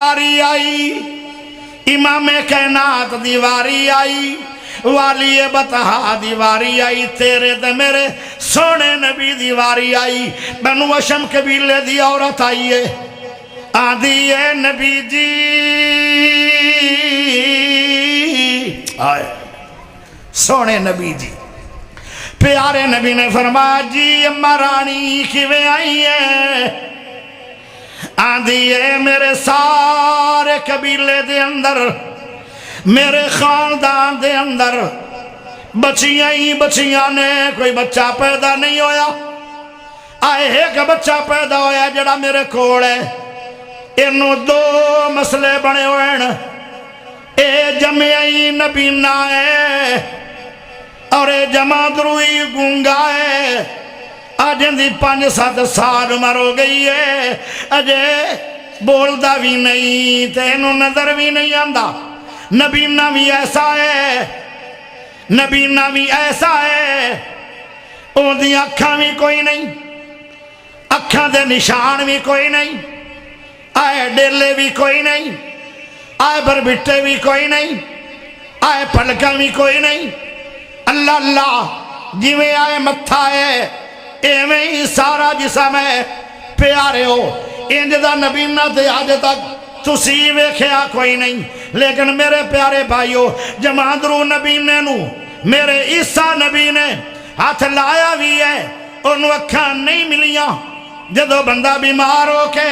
دیواری آئی امام کائنات دیواری آئی والی بطحا دیواری آئی تیرے تے میرے سونے نبی دیواری آئی بنو ہاشم قبیلے دی عورت آئی ہے آدھی ہے نبی جی آئے سونے نبی جی پیارے نبی نے فرمایا جی اماں رانی کیویں آئی ہے آندھی ہے میرے سارے قبیلے دے اندر میرے خاندان دے اندر بچیاں ہی بچیاں نے کوئی بچہ پیدا نہیں ہویا آئے ایک بچہ پیدا ہویا جڑا میرے کول ہے انہوں دو مسئلے بنے ہوئے ہیں اے جمعی نبی نہ ہے اور اے جمع دروئی گونگا ہے آجن دی 5-7 سال عمر ہو گئی ہے اجے بولدا بھی نہیں تینوں نظر بھی نہیں آندا نبینا بھی ایسا ہے نبینا بھی ایسا ہے او دی اکھاں بھی کوئی نہیں اکھاں دے نشان بھی کوئی نہیں آئے ڈیلے بھی کوئی نہیں آئے بربٹے بھی کوئی نہیں آئے پلکاں بھی کوئی نہیں اللہ اللہ جویں آئے متھا ہے ایویں ہی سارا جسم ہے پیارے ہو انج دا نبینا تے آج تک تسی ویکھیا کوئی نہیں لیکن میرے پیارے بھائیو جمادرو نبینے نو میرے عیسیٰ نبی نے ہاتھ لایا بھی ہے انہوں اکھاں نہیں ملیاں جدو بندہ بیمار ہو کے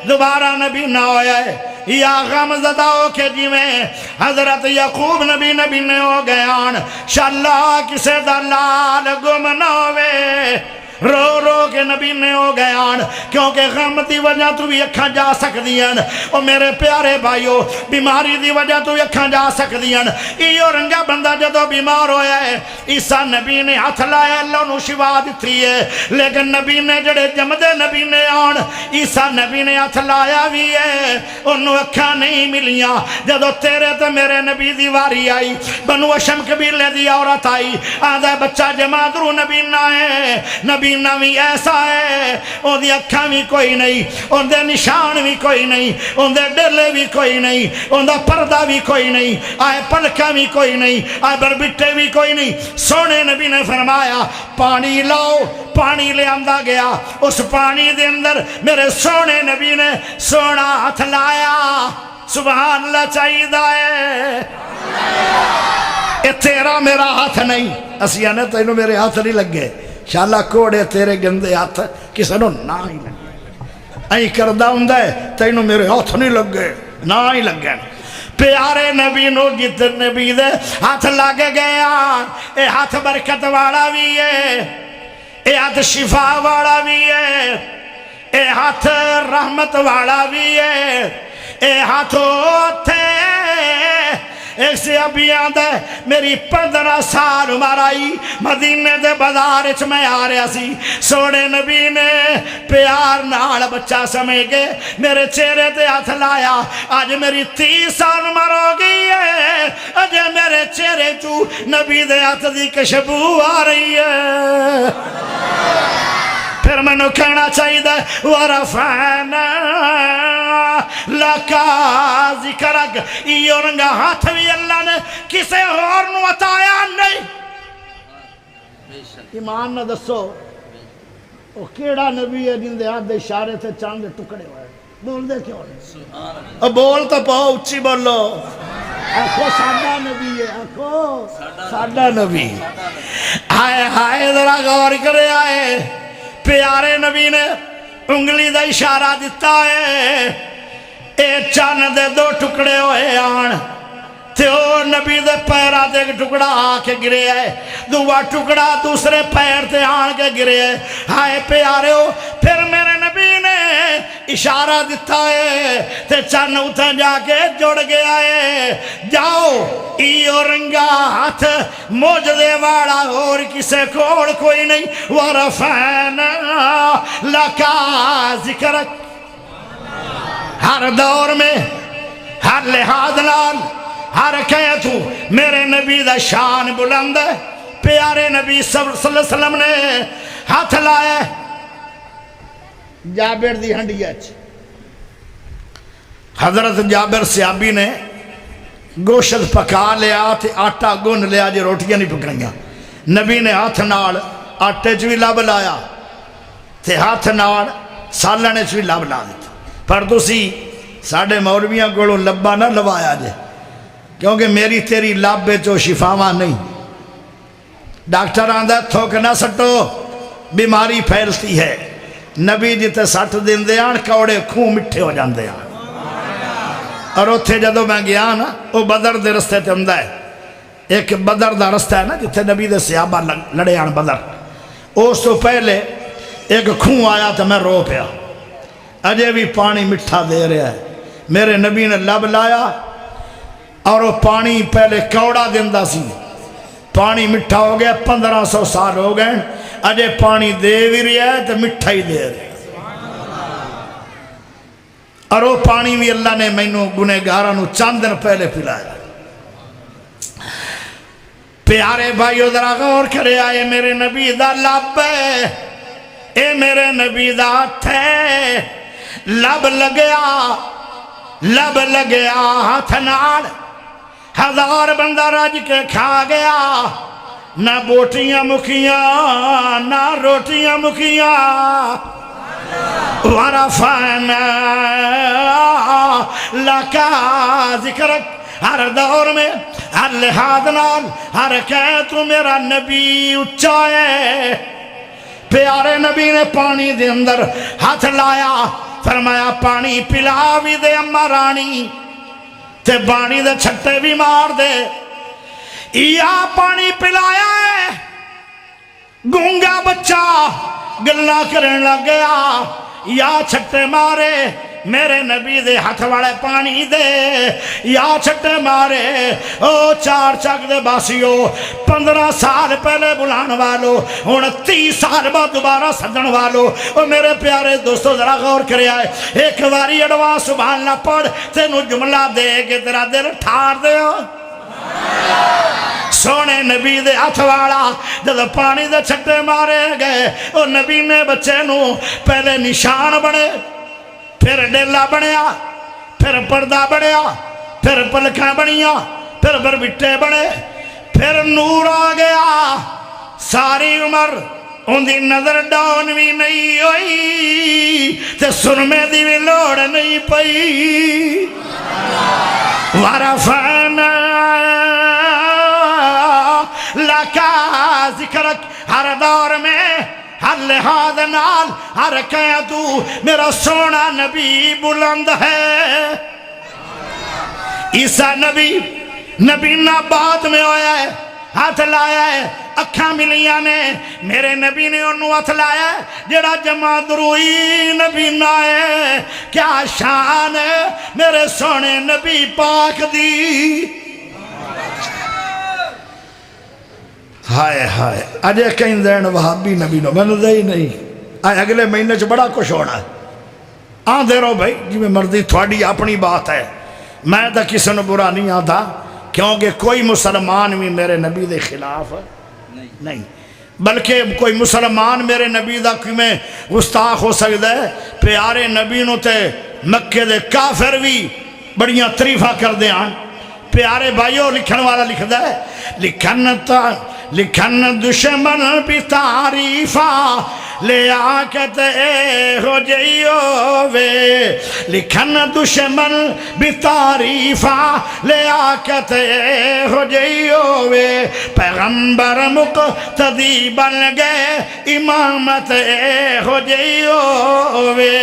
دوبارہ نبی نہ ہویا ہے یا غم زدہ ہو کے جیویں حضرت یعقوب نبی نے ہو گیان شاءاللہ کسے دا لال گم نہ ہوئے رو رو کے نبی نے ہو گیان کیونکہ غم دی وجہ تو بھی اکھاں جا سکدیاں اور میرے پیارے بھائیو بیماری دی وجہ تو بھی اکھاں جا سکدیاں ایو رنگا بندہ جدو بیمار ہویا ہے عیسیٰ نبی نے ہاتھ لایا اللہ نو شفا دیتی ہے لیکن نبی نے جڑے جمدے نبی نے آن عیسیٰ نبی نے ہاتھ لایا بھی ہے انہوں اکھاں نہیں ملیاں جدو تیرے تے میرے نبی دی واری آئی بنو ہاشم قبیلے دی عورت آئی آدھا بچہ جمادرو نبی نہ ہے نبی نبی ایسا ہے ان دی اکھاں بھی کوئی نہیں ان دے نشان بھی کوئی نہیں ان دے ڈیلے بھی کوئی نہیں ان دا پردہ بھی کوئی نہیں آئے پلکہ بھی کوئی نہیں آئے بربٹے بھی کوئی نہیں سونے نبی نے فرمایا پانی لاؤ پانی لے آندہ گیا اس پانی دے اندر میرے سونے نبی نے سونا ہاتھ لایا سبحان اللہ چاہیے ہے اے تیرا میرا ہاتھ نہیں اسیاں نے تینوں میرے ہاتھ نہیں لگے شاءاللہ کوڑے تیرے گندے ہاتھ کسے نو نہ ہی لگے این کردہ ہوں ہے تینوں میرے ہاتھ نہیں لگے نہ ہی لگے پیارے نبی نو جتن نبی دے ہاتھ لگ گیا اے ہاتھ برکت والا بھی ہے اے ہاتھ شفا والا بھی ہے اے ہاتھ رحمت والا بھی ہے اے ہاتھ ہوتے ایک سے ابھی آدھے میری 15 سال عمر آئی مدینے دے بازار اچھ میں آ رہا سی سونے نبی نے پیار نال بچہ سمجھ کے میرے چہرے تے ہاتھ لایا آج میری 30 سال عمر ہو گئی ہے آج میرے چہرے چو نبی دے ہاتھ دی کشبو آ رہی ہے پھر میں نے کہنا چاہیے وَرَفَعْنَا لَكَ ذِكْرَكَ یہ رنگا ہاتھ بھی اللہ نے کسے اور نو عطایا نہیں ایمان نہ دسو وہ کیڑا نبی ہے جن دے ہاتھ دے اشارے تھے چاند ٹکڑے ہوئے بول دے کیوں نہیں بول تو پاؤ اچھی بولو آنکھو سادہ نبی ہے آنکھو سادہ نبی آئے آئے ذرا غور کرے آئے پیارے نبی نے انگلی دا اشارہ دیتا ہے اے چاند دے 2 ٹکڑے ہوئے آن تے او نبی دے پیرہ دے ٹکڑا آ کے گرے ہے دوبارہ ٹکڑا دوسرے پیر تے آن کے گرے ہے ہائے پیارے ہو پھر میرے نبی نے اشارہ دیتا ہے تے چاند اتھا جا کے جوڑ گیا ہے جاؤ ایو رنگا ہاتھ موجدے والا اور کسے کوڑ کوئی نہیں وَرَفَعْنَا لَكَ ذِكْرَكَ ہر دور میں ہر لحاظ لال ہر کہت ہوں میرے نبی دا شان بلند ہے پیارے نبی صلی اللہ علیہ وسلم نے ہاتھ لائے جابر دی ہنڈی اچھ حضرت جابر صحابی نے گوشت پکا لیا تے آٹا گن لیا جے روٹیاں نہیں پکائیاں، نبی نے ہاتھ نال آٹے چ بھی لب لایا تے ہاتھ نال سالن چ بھی لب لا دیتا۔ پر تسی ساڈے مولویاں کولوں لبا نہ لوایا جے، کیونکہ میری تیری لب چو شفاواں نہیں۔ ڈاکٹر آندا تھوک نہ سٹو بیماری پھیلتی ہے، نبی جتے سٹ دیندے آن کوڑے کھوں مٹھے ہو جاندے آن۔ اور اتھے جدو میں گیا نا وہ بدر دے رستے تے ہوندا ہے، ایک بدر دا رستہ ہے نا جتھے نبی دے صحابہ لڑے آن بدر، اس تو پہلے ایک کھوں آیا تو میں رو پیا، اجے بھی پانی مٹھا دے رہا ہے۔ میرے نبی نے لب لایا اور وہ پانی پہلے کوڑا دیندا سی، پانی مٹھا ہو گیا، 1500 سال ہو گئے، اجے پانی دے بھی رہا ہے تو مٹھا ہی دے رہا ہے۔ اور وہ پانی بھی اللہ نے مینوں گنہگاراں چند دن پہلے پلایا۔ پیارے بھائیو ذرا غور کرے آئے، میرے نبی دا لب ہے، اے میرے نبی دا ہاتھ ہے، لب لگیا ہاتھ نال، 1000 بندہ رج کے کھا گیا، نہ بوٹیاں مکیاں نہ روٹیاں مکیاں۔ ورفعنا لکا ذکرک، ہر دور میں ہر لحاظ نال ہر کہے تو میرا نبی اچھا ہے۔ پیارے نبی نے پانی دے اندر ہاتھ لایا، فرمایا پانی پلا بھی دے اماں رانی تے بانی دے چھٹے بھی مار دے۔ یا پانی پلایا ہے، گونگا بچہ گلہ کرنے لگ گیا، یا چھٹے مارے میرے نبی دے ہاتھ والے پانی دے، یا چھٹے مارے او 4 چک دے باسیو، 15 سال پہلے بلان والو، 29 سال بعد دوبارہ سجن والو۔ او میرے پیارے دوستو ذرا غور کرے آئے، ایک واری اڈوانس سبحان اللہ پڑھ، تینو جملہ دے کے تیرا دل ٹھار دے ہو۔ سونے نبی دے ہاتھ والا جب پانی دے چھٹے مارے گئے، او نبی نے بچے نو پہلے نشان بنے، پھر ڈیلا بنیا، پھر پردہ بنیا، پھر پلکاں بنیا، پھر بربٹے بنے، پھر نور آ گیا۔ ساری عمر ان دی نظر ڈاؤن بھی نہیں ہوئی تے سرمے دی بھی لوڑ نہیں پئی۔ ورفعنا لکا ذکرک، ہر دور میں ہر لحاظ نال ہر کہہ تو میرا سونا نبی بلند ہے۔ عیسیٰ نبی بعد میں ہویا ہے، ہاتھ لایا ہے، اکھاں ملیاں نے، میرے نبی نے انہوں ہاتھ لایا ہے جڑا جمع دروئی نبی نہ ہے۔ کیا شان ہے میرے سونے نبی پاک دی۔ ہائے ہائے، اجے کہیں دین وہابی نبی نو میں دے ہی نہیں، آئے اگلے مہینے چ بڑا کچھ ہونا ہے۔ آن دے رہو بھائی جی میں مرضی، تھوڑی اپنی بات ہے، میں تو کسی نے برا نہیں آتا، کیونکہ کوئی مسلمان بھی میرے نبی دے خلاف نہیں، بلکہ کوئی مسلمان میرے نبی دا کوئی میں گستاخ ہو سکتا ہے۔ پیارے نبی نو تے مکے دے کافر بھی بڑیاں تعریفاں کر دے آن۔ پیارے بھائیو لکھن والا لکھدا ہے، لکھن دشمن بھی تعریفاں لے آکت اے ہو جائیو وے، لکھن دشمن بھی تعریفاں لے آکت اے ہو جائیو وے، پیغمبر مقتدی بن گئے امامت اے ہو جائیو وے۔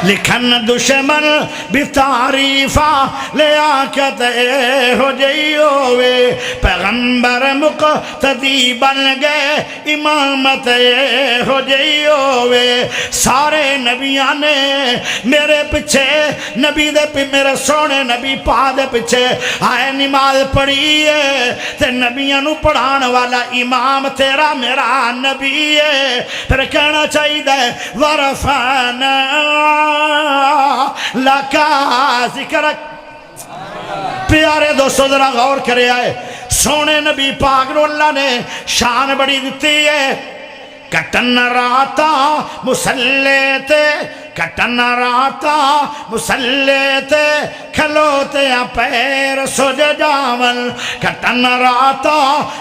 لکھن دشمن بھی تعریفاں لے آکت اے ہو جائیو وے، پیغمبر مقتدی بن گئے امامت اے ہو جائیو وے۔ سارے نبیاں نے میرے پچھے نبی دے میرے سونے نبی پا دے پچھے آئے نماز پڑھی ہے، تے نبیاں نو پڑھان والا امام تیرا میرا نبی ہے۔ پھر کہنا چاہیے ورفعنا لکا ذکرک۔ پیارے دوستو ذرا غور کرے آئے، سونے نبی پاک نو اللہ نے شان بڑی دیتی ہے، کٹن راتا مسلے تے کٹن راتا مسلے تے کھلوتے پیر سج جاون کٹن راتا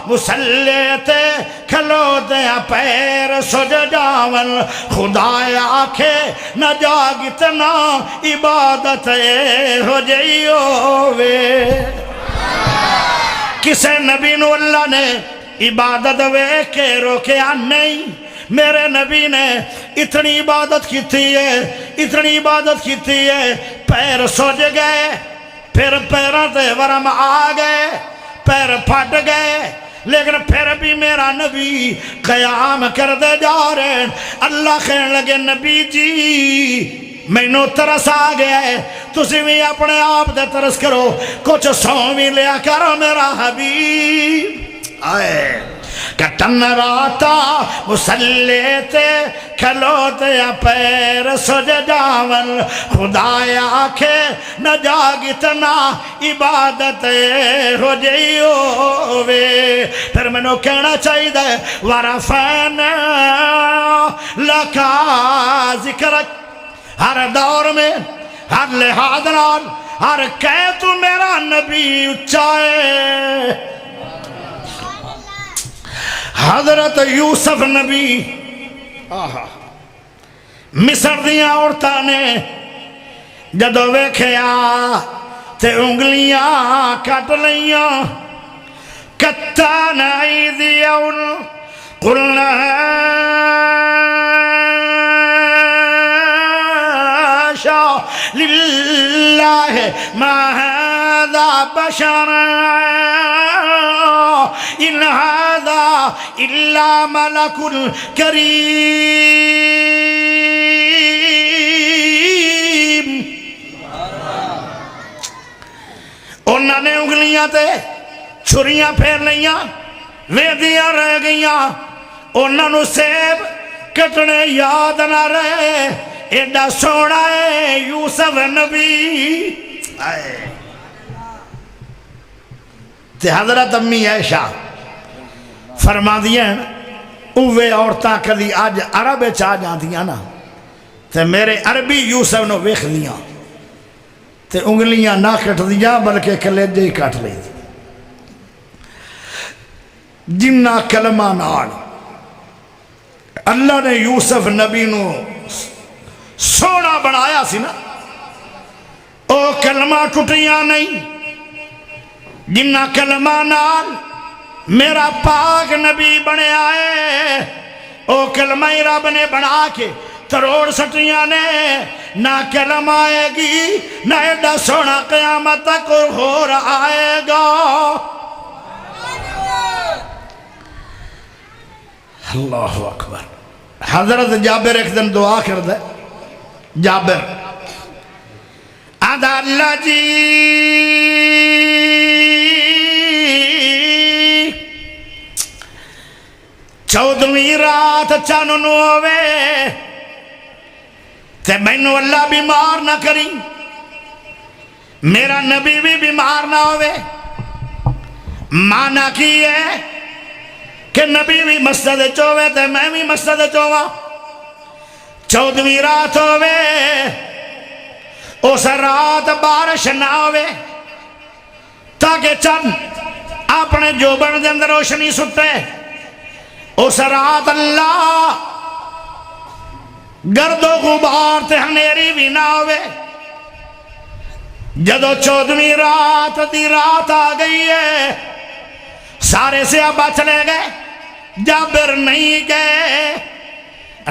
مسلے تے کھلوتے پیر سج جاون خدا آکھے نہ جاگتنا عبادت ہو جئی ہووے کسے نبی نو اللہ نے عبادت وے کے روکیا نہیں میرے نبی نے اتنی عبادت کی تھی ہے اتنی عبادت کی تھی ہے پیر سوج گئے پھر پیروں تے ورم آ گئے پیر پھٹ گئے لیکن پھر بھی میرا نبی قیام کر دے جا رہے ہیں اللہ کہنے لگے نبی جی مینوں ترس آ گیا ہے تسی بھی اپنے آپ دے ترس کرو کچھ سو بھی لیا کرو میرا حبیب آئے کٹن راتا مسلے تے کھلوتے پیر سج جاون خدا آکھے نہ جاگتنا عبادت ہو جئی ہووے پھر میں نو کہنا چاہیے ورفعنا لکا ذکرک ہر دور میں ہر لحاظ نال ہر کہے تو میرا نبی اچھائے حضرت یوسف نبی مصر دیا عورتاں نے جدو ویکھیا تے انگلیاں کٹ لیاں کتان ایدیون قلنا للہ ما هذا بشر ان هذا الا ملک کریم انہوں نے انگلیاں تے چھریاں پھیر لیاں ویدیاں رہ گئیاں انہوں نے سیب کٹنے یاد نہ رہے ایڈا سونا ہے یوسف نبی تے حضرت امی عائشہ فرما دیا اوے عورتاں کدی آج عرب چاہ جاندیاں نا تے میرے عربی یوسف نو ویکھ دیاں تے انگلیاں نہ کٹ دیاں بلکہ کلیجے ہی کٹ لی جنہ کلمہ نال اللہ نے یوسف نبی نو سونا بنایا سی نا او کلمہ ٹوٹیاں نہیں جنہ کلمہ نال میرا پاک نبی بنے آئے او کلمہ ہی رب نے بنا کے تروڑ سٹیاں نے نہ کلمہ آئے گی نہ ایڈا سونا قیامت تک ہو رہا آئے گا اللہ اکبر حضرت جابر ایک دن دعا کر دے جابر آدھا اللہ جی چودھویں رات چانن ہوئے تے مینوں اللہ بیمار نہ کری میرا نبی بھی بیمار نہ ہوئے مانا کی ہے کہ نبی بھی مسجد چوے تے میں بھی مسجد چوہ چودھویں رات ہوئے اس رات بارش نہ ہوئے تاکہ چند اپنے جوبن دے اندر روشنی سٹے اس رات اللہ گرد و غبار تے ہنیری بھی نہ ہوئے جدو چودھویں رات دی رات آ گئی ہے سارے صحابہ چلے گئے جابر نہیں گئے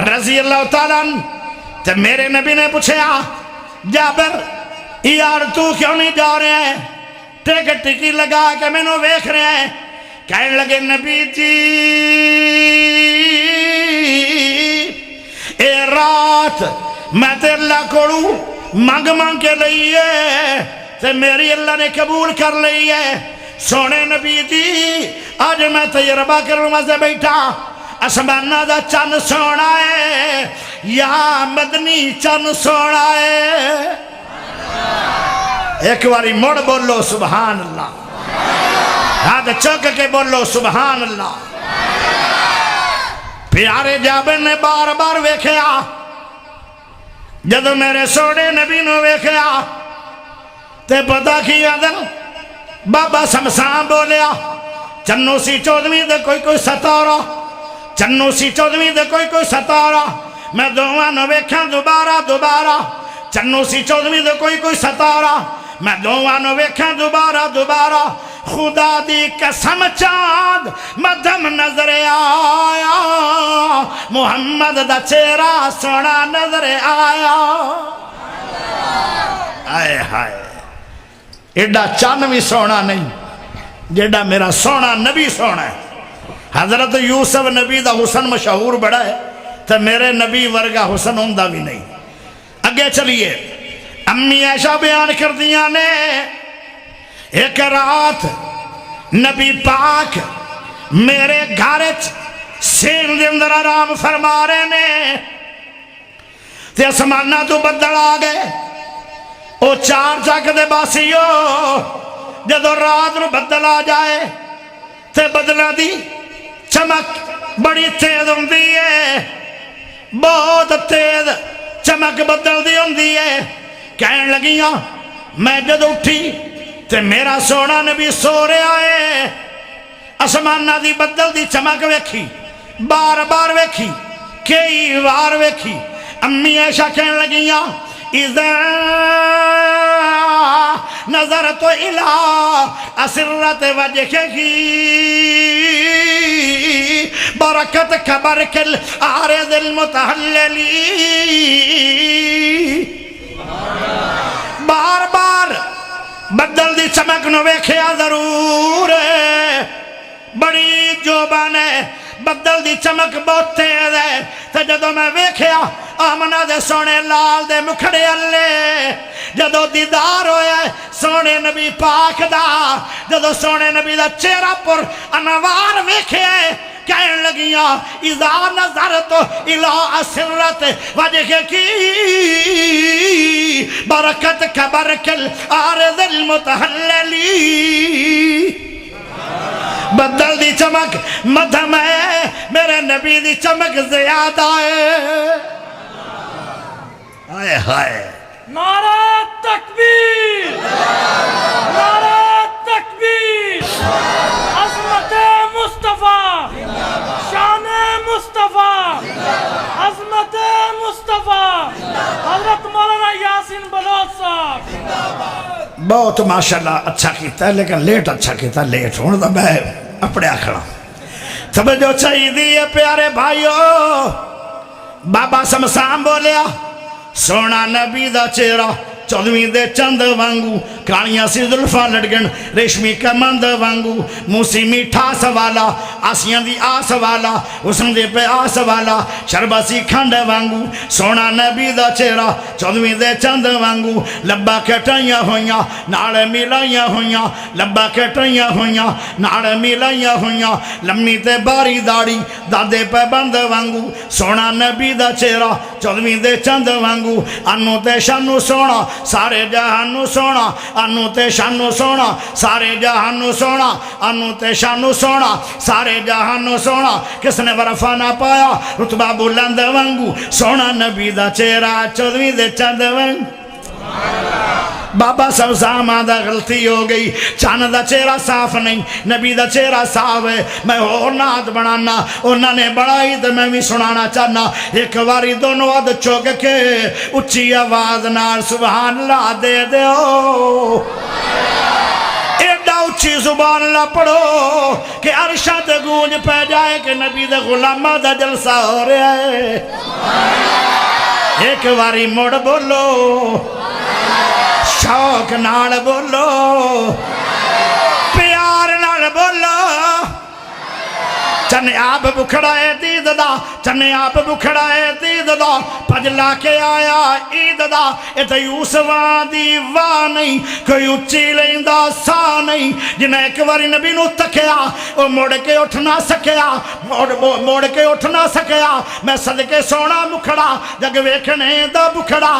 رضی اللہ تعالیٰ تے میرے نبی نے پوچھا جابر یار تو کیوں نہیں جا رہے ہیں ٹکٹ ٹکی لگا کے میں نو ویکھ رہے ہیں کہنے لگے نبی جی اے رات میں تے اللہ کوڑوں مانگ کے لئیے تے میری اللہ نے قبول کر لئیے سونے نبی جی آج میں تجربہ کروں سے بیٹھا اسمانہ دا چند سونا ہے یا مدنی چند سونا ہے ایک باری مڑ بولو سبحان اللہ ہاتھ چک کے بولو سبحان اللہ پیارے جابر نے بار بار ویکھیا جدو میرے سونے نبی نو ویکھیا تے پتہ کی آدن بابا سمسان بولیا چنو سی چودویں دے کوئی ستارہ چنو سی چودویں دے کوئی ستارہ میں دوانو ویکھاں دوبارہ چنو سی چودویں دے کوئی ستارہ میں دوانو ویکھاں دوبارہ خدا دی قسم چاند مدھم نظر آیا محمد دا چہرہ سونا نظر آیا آئے ہائے ایڈا چان بھی سونا نہیں جیڈا میرا سونا نبی سونا ہے حضرت یوسف نبی دا حسن مشہور بڑا ہے تو میرے نبی ورگا حسن ہوندہ بھی نہیں اگے چلیے امی عائشہ بیان کر دیا نے ایک رات نبی پاک میرے گھارچ سین دے اندر آرام فرما رہے نے تے اسمانہ تو بدل آگئے او چار چک دے باسیو جدو رات نو بدل آ جائے تے بدلہ دی چمک بڑی تیز ہوندی ہے بہت تیز چمک بدل دی ہوندی ہے کہنے لگیاں میں جدو اٹھی تے میرا سونا نبی سو رہا ہے اسمانہ دی بدل دی چمک ویکھی بار ویکھی کئی بار ویکھی امی عائشہ کہنے لگیاں اذا نظرت الى اسرت وجهه برکت کبرک العارض المتحللی بار بدل دی چمک نو ویکھیا ضرور ہے بڑی جوبان ہے بدل دی چمک بہت تیز ہے تے جدو میں ویکھیا آمنہ دے سونے لال دے مکھڑے اللہ جدو دیدار ہویا ہے سونے نبی پاک دا جدو سونے نبی دا چہرہ پر انوار ویکھے کہنے لگیاں اذا نظرت الى اسرت وجہ کی برکت کبرک العارض المتحللی بدل دی چمک مدھم ہے میرے نبی دی چمک زیادہ ہے آئے ہائے نعرہ تکبیر نعرہ تکبیر عظمت مصطفیٰ شان مصطفیٰ عظمت مصطفیٰ حضرت مولانا یاسین بلوچ صاحب بہت ماشاءاللہ اچھا کیتا ہے لیکن لیٹ اچھا کیتا لیٹ ہونے دا میں اپنے آکھڑا توجہ چاہی دیئے پیارے بھائیو بابا سمسان بولیا سونا نبی دا چہرہ چودویں دے چند وانگو کانیاں سی ظلفہ لڑگن ریشمی کمند وانگو موسی میٹھا سوالا آسیاں دی آس والا حسن دے پہ آس والا شربہ سی کھنڈ وانگو سونا نبی دا چہرہ چودویں دے چند وانگو لبا کٹائیاں ہویاں ناڑ ملائیاں ہویاں لبا کٹائیاں ہویاں ناڑ ملائیاں ہویاں لمی تے باری داڑی دادے پہ بند وانگو سونا نبی دا چہرہ چودویں دے چند وانگو انو تے شانو سونا سارے جہانو سونا انو تے شانو سونا سارے جہانو سونا انو تے شانو سونا سارے جہانو سونا کس نے ورفا نہ پایا رتبہ بلند وانگو سونا نبی دا چہرہ چودویں دے چند وانگو بابا سمسام آدھا غلطی ہو گئی چاند دا چہرہ صاف نہیں نبی دا چہرہ صاف ہے میں اور نات بنانا انہوں نے بڑھائی تو میں بھی سنانا چاہنا ایک واری دونوں آدھ چوک کے اچھی آواز نال سبحان اللہ دے دے ہو ایڈا اچھی زبان اللہ پڑھو کہ عرشہ تے گونج پہ جائے کہ نبی دا غلامہ دا جلسہ ہو رہا ہے ایک واری موڑ بولو شوق نال بولو پیار نال بولو چنے آپ بکھڑائے دید دا چنے آپ بکھڑائے دید دا پجلا کے آیا عید دا ایتا یوسفاں دی واہ نہیں کوئی اچھی لیندہ سا نہیں جنہیں ایک واری نبی نو تکیا وہ موڑ کے اٹھ نہ سکیا موڑ کے اٹھ نہ سکیا میں صدقے سونا مکھڑا جگ ویکھنے دا بکھڑا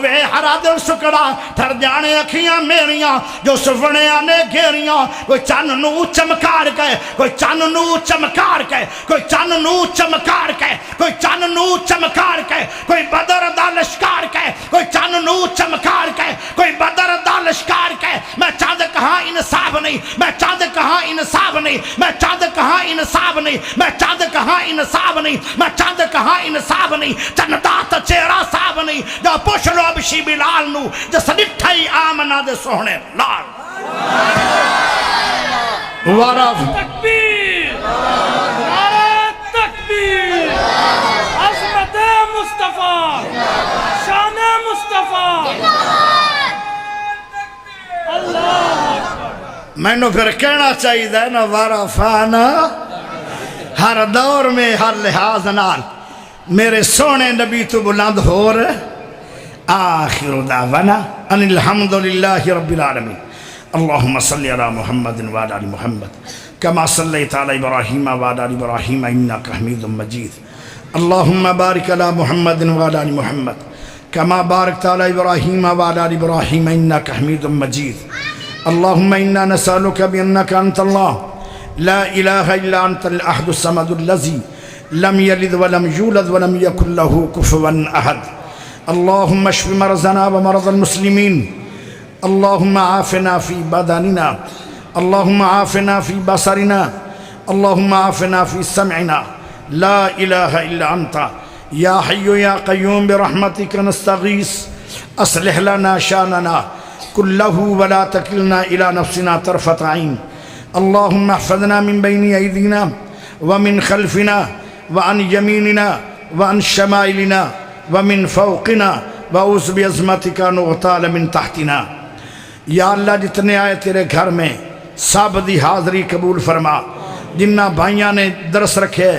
وے ہرا دل سکڑا تھر جانے اکھیاں میریاں جو سفنے آنے گھیریاں کوئی چن نو چمکار کے کوئی چن نو چمکار کے کوئی چن نو چمکار چمکار کے کوئی چن نو چمکار کے کوئی بدر دا لشکار کے کوئی چن نو چمکار کے کوئی بدر دا لشکار کے میں چاند کہاں انصاف نہیں میں چاند کہاں انصاف نہیں میں چاند کہاں انصاف نہیں میں چاند کہاں انصاف نہیں میں چاند کہاں انصاف نہیں چندا تا چہرہ صاحب نہیں جو پوچھ لو ابشی بلال نو جس ڈٹھائی آمنہ دے سوہنے لال ورف تکبیر نعرہ تکبیر عظمت مصطفیٰ شان مصطفیٰ اللہ اکبر میں نے پھر کہنا چاہیے دے نا ورفانا ہر دور میں ہر لحاظ نال میرے سونے نبی تو بلند ہو رہے آخر دعوانا ان الحمدللہ رب العالمین اللہم صلی علی محمد وعلی آل محمد کما صلیت علی ابراہیم وعلی آل ابراہیم انک حمید مجید اللہم بارک علی محمد وعلی آل محمد کما بارکت علی ابراہیم وعلی آل ابراہیم انک حمید مجید اللہم انا نسألک بانک انت اللہ لا الہ الا انت الاحد الصمد الذی لم یلد ولم یولد ولم یکن له کفوا احد اللہم اشف مرضنا ومرض المسلمین اللہم عافنا فی بدننا اللہم عافنا فی بصرنا اللہم عافنا فی سمعنا لا الہ الا انت یا حی یا قیوم برحمتک نستغیث اصلح لنا شاننا كله ولا تكلنا إلى نفسنا طرفة عين اللهم احفظنا من بين أيدينا ومن خلفنا وعن يميننا وعن شمائلنا ومن فوقنا وأعوذ بعظمتك أن نغتال من تحتنا یا اللہ جتنے آئے تیرے گھر میں سب دی حاضری قبول فرما جنہ بھائیاں نے درس رکھے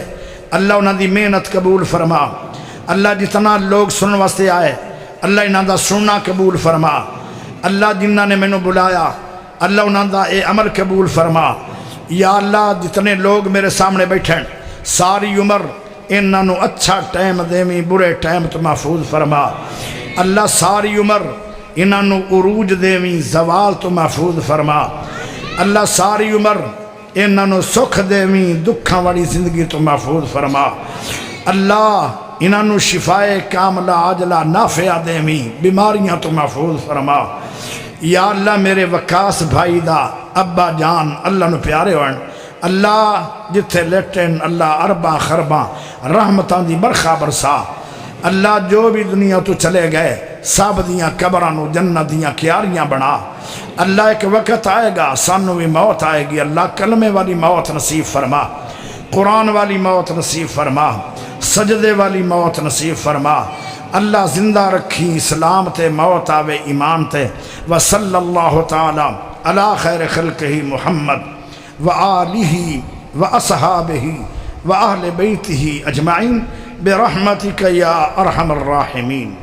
اللہ انہاں دی محنت قبول فرما اللہ جتنا لوگ سنن واسطے آئے اللہ انہاں دا سننا قبول فرما اللہ جنہ نے میں نے بلایا اللہ انہاں دا اے عمل قبول فرما یا اللہ جتنے لوگ میرے سامنے بیٹھیں ساری عمر انہاں نو اچھا ٹائم دیویں برے ٹائم تو محفوظ فرما اللہ ساری عمر انہاں نو عروج دیویں زوال تو محفوظ فرما اللہ ساری عمر انہاں نو سکھ دیویں دکھاں والی زندگی تو محفوظ فرما اللہ انہاں نو شفائے کاملہ عاجلہ نافعہ دیویں بیماریاں تو محفوظ فرما یا اللہ میرے وقاص بھائی دا ابا جان اللہ نو پیارے ہوئن اللہ جتھے لیٹن اللہ ارباں خرباں رحمتاں دی برخا برسا اللہ جو بھی دنیا تو چلے گئے سب دیاں قبرانو جنت دیاں کیاریاں بنا اللہ ایک وقت آئے گا سانو بھی موت آئے گی اللہ کلمے والی موت نصیب فرما قرآن والی موت نصیب فرما سجدے والی موت نصیب فرما اللہ زندہ رکھی اسلام تے موت آوے ایمان تے وصلی اللہ تعالی علی خیر خلقہ محمد وآلہ واصحابہ واہل بیتہ اجمعین برحمتک یا ارحم الراحمین